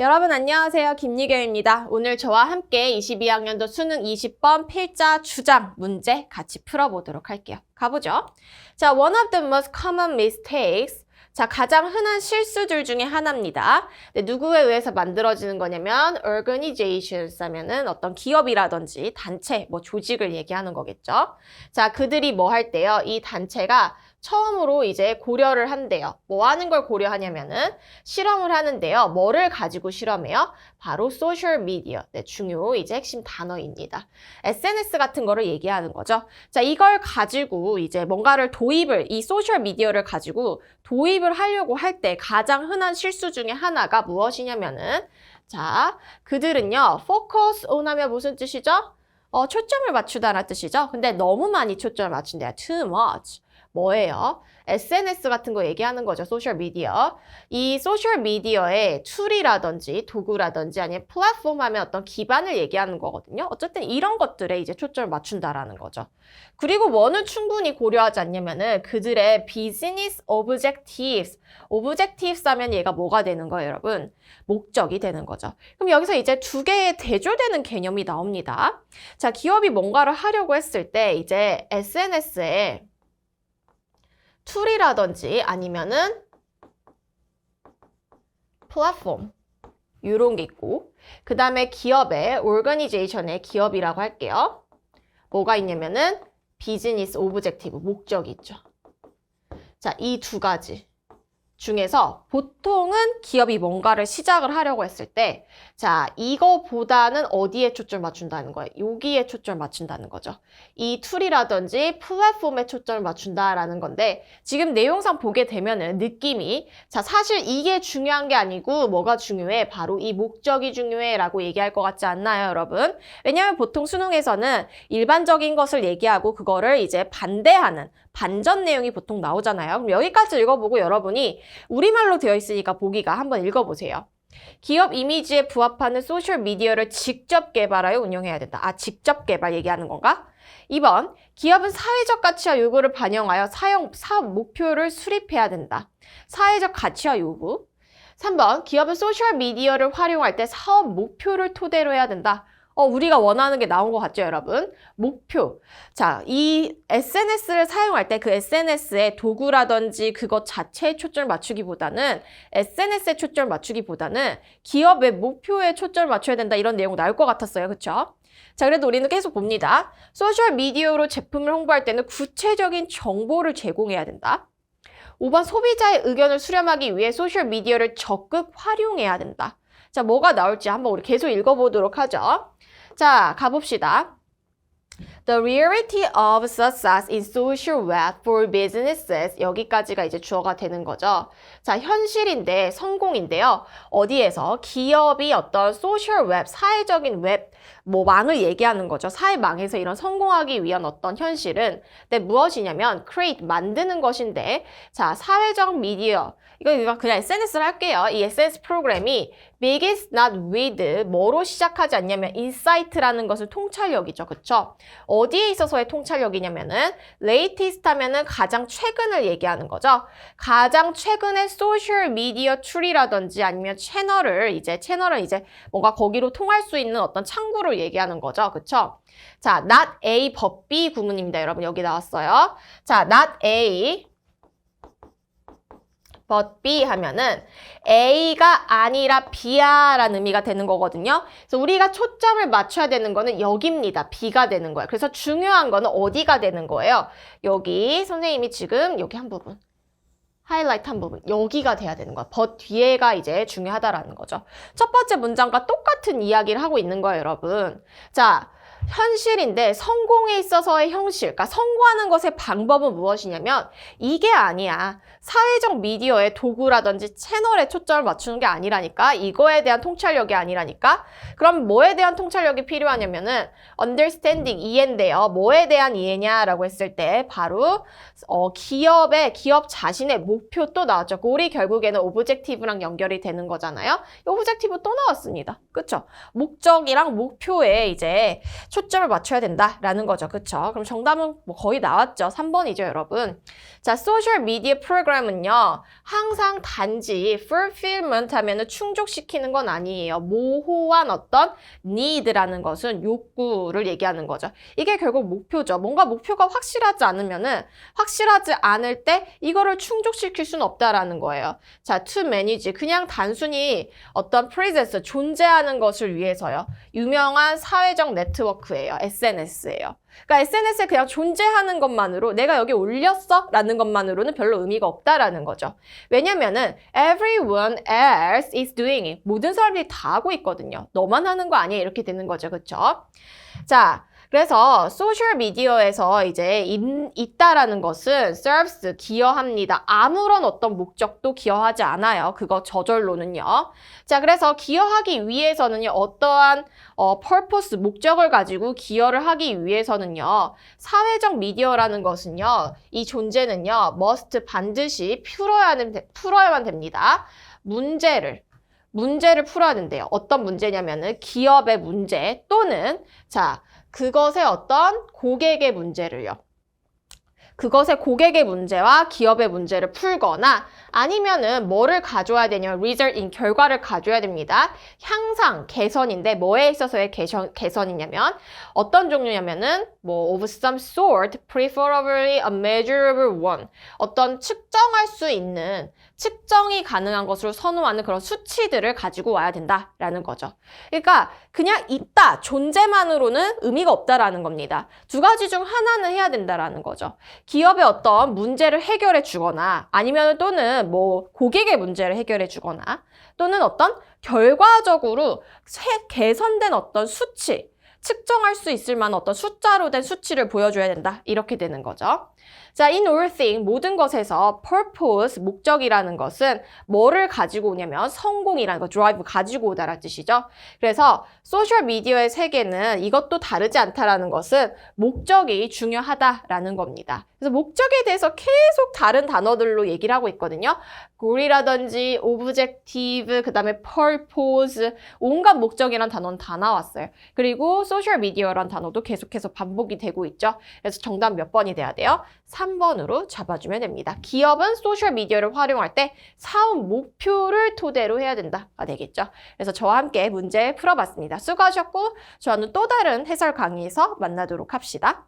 여러분 안녕하세요. 김유경입니다. 오늘 저와 함께 22학년도 수능 20번 필자 주장 문제 같이 풀어보도록 할게요. 가보죠. 자, one of the most common mistakes. 자, 가장 흔한 실수들 중에 하나입니다. 네, 누구에 의해서 만들어지는 거냐면 organizations 하면은 어떤 기업이라든지 단체, 뭐 조직을 얘기하는 거겠죠. 자, 그들이 뭐 할 때요? 이 단체가 처음으로 이제 고려를 한대요. 뭐 하는 걸 고려하냐면은 실험을 하는데요. 뭐를 가지고 실험해요? 바로 소셜 미디어. 네, 중요 이제 핵심 단어입니다. SNS 같은 거를 얘기하는 거죠. 자, 이걸 가지고 이제 뭔가를 이 소셜 미디어를 가지고 도입을 하려고 할 때 가장 흔한 실수 중에 하나가 무엇이냐면은 자, 그들은요. focus on 하면 무슨 뜻이죠? 초점을 맞추다라는 뜻이죠. 근데 너무 많이 초점을 맞춘대요. too much. 뭐예요? SNS 같은 거 얘기하는 거죠. 소셜미디어. 이 소셜미디어의 툴이라든지 도구라든지 아니면 플랫폼 하면 어떤 기반을 얘기하는 거거든요. 어쨌든 이런 것들에 이제 초점을 맞춘다라는 거죠. 그리고 뭐는 충분히 고려하지 않냐면은 그들의 비즈니스 오브젝티브스. 오브젝티브스 하면 얘가 뭐가 되는 거예요, 여러분? 목적이 되는 거죠. 그럼 여기서 이제 두 개의 대조되는 개념이 나옵니다. 자, 기업이 뭔가를 하려고 했을 때 이제 SNS에 툴이라든지 아니면은 플랫폼 이런 게 있고 그 다음에 기업의 organization의 기업이라고 할게요. 뭐가 있냐면은 비즈니스 오브젝티브 목적이 있죠. 자, 이 두 가지 중에서 보통은 기업이 뭔가를 시작을 하려고 했을 때 자, 이거보다는 어디에 초점을 맞춘다는 거예요? 여기에 초점을 맞춘다는 거죠. 이 툴이라든지 플랫폼에 초점을 맞춘다라는 건데 지금 내용상 보게 되면은 느낌이 자, 사실 이게 중요한 게 아니고 뭐가 중요해? 바로 이 목적이 중요해 라고 얘기할 것 같지 않나요, 여러분? 왜냐하면 보통 수능에서는 일반적인 것을 얘기하고 그거를 이제 반대하는 반전 내용이 보통 나오잖아요. 그럼 여기까지 읽어보고 여러분이 우리말로 되어 있으니까 보기가 한번 읽어보세요. 기업 이미지에 부합하는 소셜미디어를 직접 개발하여 운영해야 된다. 아, 직접 개발 얘기하는 건가? 2번, 기업은 사회적 가치와 요구를 반영하여 사업 목표를 수립해야 된다. 사회적 가치와 요구. 3번, 기업은 소셜미디어를 활용할 때 사업 목표를 토대로 해야 된다. 우리가 원하는 게 나온 것 같죠, 여러분? 목표. 자, 이 SNS를 사용할 때 그 SNS의 도구라든지 그것 자체에 초점을 맞추기보다는 SNS에 초점을 맞추기보다는 기업의 목표에 초점을 맞춰야 된다. 이런 내용 나올 것 같았어요. 그쵸? 자, 그래도 우리는 계속 봅니다. 소셜미디어로 제품을 홍보할 때는 구체적인 정보를 제공해야 된다. 5번 소비자의 의견을 수렴하기 위해 소셜미디어를 적극 활용해야 된다. 자, 뭐가 나올지 한번 우리 계속 읽어보도록 하죠. 자, 가봅시다. The reality of success in social web for businesses. 여기까지가 이제 주어가 되는 거죠. 자, 현실인데, 성공인데요. 어디에서? 기업이 어떤 소셜 웹, 사회적인 웹, 뭐 망을 얘기하는 거죠. 사회망에서 이런 성공하기 위한 어떤 현실은 근데 무엇이냐면 create, 만드는 것인데 자, 사회적 미디어. 이거 그냥 SNS를 할게요. 이 SNS 프로그램이 begins not with 뭐로 시작하지 않냐면 insight라는 것은 통찰력이죠. 그쵸? 어디에 있어서의 통찰력이냐면은 latest 하면은 가장 최근을 얘기하는 거죠. 가장 최근의 소셜 미디어 툴이라든지 아니면 채널은 이제 뭔가 거기로 통할 수 있는 어떤 창구를 얘기하는 거죠. 그쵸? 자, not A but B 구문입니다. 여러분 여기 나왔어요. 자, not A but B 하면은 A가 아니라 B야 라는 의미가 되는 거거든요. 그래서 우리가 초점을 맞춰야 되는 거는 여기입니다. B가 되는 거예요. 그래서 중요한 거는 어디가 되는 거예요? 여기 선생님이 지금 여기 한 부분 하이라이트 한 부분 여기가 돼야 되는 거야. but 뒤에가 이제 중요하다라는 거죠. 첫 번째 문장과 똑같은 이야기를 하고 있는 거예요, 여러분. 자, 현실인데 성공에 있어서의 형실, 그러니까 성공하는 것의 방법은 무엇이냐면 이게 아니야. 사회적 미디어의 도구라든지 채널에 초점을 맞추는 게 아니라니까. 이거에 대한 통찰력이 아니라니까. 그럼 뭐에 대한 통찰력이 필요하냐면은 understanding, 이해인데요. 뭐에 대한 이해냐라고 했을 때 바로 기업 자신의 목표 또 나왔죠. 골이 결국에는 오브젝티브랑 연결이 되는 거잖아요. 이 오브젝티브 또 나왔습니다. 그쵸? 목적이랑 목표에 이제 초점을 맞춰야 된다라는 거죠. 그쵸? 그럼 정답은 뭐 거의 나왔죠. 3번이죠, 여러분. 자, 소셜 미디어 프로그램 diagram은요. 항상 단지 fulfillment 하면은 충족시키는 건 아니에요. 모호한 어떤 need라는 것은 욕구를 얘기하는 거죠. 이게 결국 목표죠. 뭔가 목표가 확실하지 않으면은 확실하지 않을 때 이거를 충족시킬 수는 없다라는 거예요. 자, to manage 그냥 단순히 어떤 presence 존재하는 것을 위해서요. 유명한 사회적 네트워크예요. SNS예요. 그러니까 SNS에 그냥 존재하는 것만으로 내가 여기 올렸어? 라는 것만으로는 별로 의미가 없다라는 거죠. 왜냐면은 everyone else is doing it. 모든 사람들이 다 하고 있거든요. 너만 하는 거 아니야? 이렇게 되는 거죠. 그쵸? 자, 그래서 소셜미디어에서 이제 있다라는 것은 serves, 기여합니다. 아무런 어떤 목적도 기여하지 않아요. 그거 저절로는요. 자, 그래서 기여하기 위해서는요. 어떠한 purpose, 목적을 가지고 기여를 하기 위해서는요. 사회적 미디어라는 것은요. 이 존재는요. must, 반드시 풀어야만 됩니다. 문제를 풀어야 된대요. 어떤 문제냐면은 기업의 문제 또는 자, 그것의 어떤 고객의 문제를요. 그것의 고객의 문제와 기업의 문제를 풀거나 아니면은 뭐를 가져야 되냐면 result in 결과를 가져야 됩니다. 향상, 개선인데 뭐에 있어서의 개선이냐면 어떤 종류냐면은 뭐 of some sort, preferably a measurable one. 어떤 측정할 수 있는 측정이 가능한 것으로 선호하는 그런 수치들을 가지고 와야 된다라는 거죠. 그러니까 그냥 있다, 존재만으로는 의미가 없다라는 겁니다. 두 가지 중 하나는 해야 된다라는 거죠. 기업의 어떤 문제를 해결해 주거나 아니면 또는 뭐 고객의 문제를 해결해 주거나 또는 어떤 결과적으로 개선된 어떤 수치, 측정할 수 있을 만한 어떤 숫자로 된 수치를 보여줘야 된다. 이렇게 되는 거죠. 자, in all things, 모든 것에서 purpose, 목적이라는 것은 뭐를 가지고 오냐면 성공이라는 거, drive 가지고 오다라는 뜻이죠. 그래서 소셜미디어의 세계는 이것도 다르지 않다라는 것은 목적이 중요하다라는 겁니다. 그래서 목적에 대해서 계속 다른 단어들로 얘기를 하고 있거든요. goal이라든지 objective, 그 다음에 purpose, 온갖 목적이란 단어는 다 나왔어요. 그리고 소셜미디어란 단어도 계속해서 반복이 되고 있죠. 그래서 정답 몇 번이 돼야 돼요? 3번으로 잡아주면 됩니다. 기업은 소셜미디어를 활용할 때 사업 목표를 토대로 해야 된다가 되겠죠. 그래서 저와 함께 문제 풀어봤습니다. 수고하셨고 저는 또 다른 해설 강의에서 만나도록 합시다.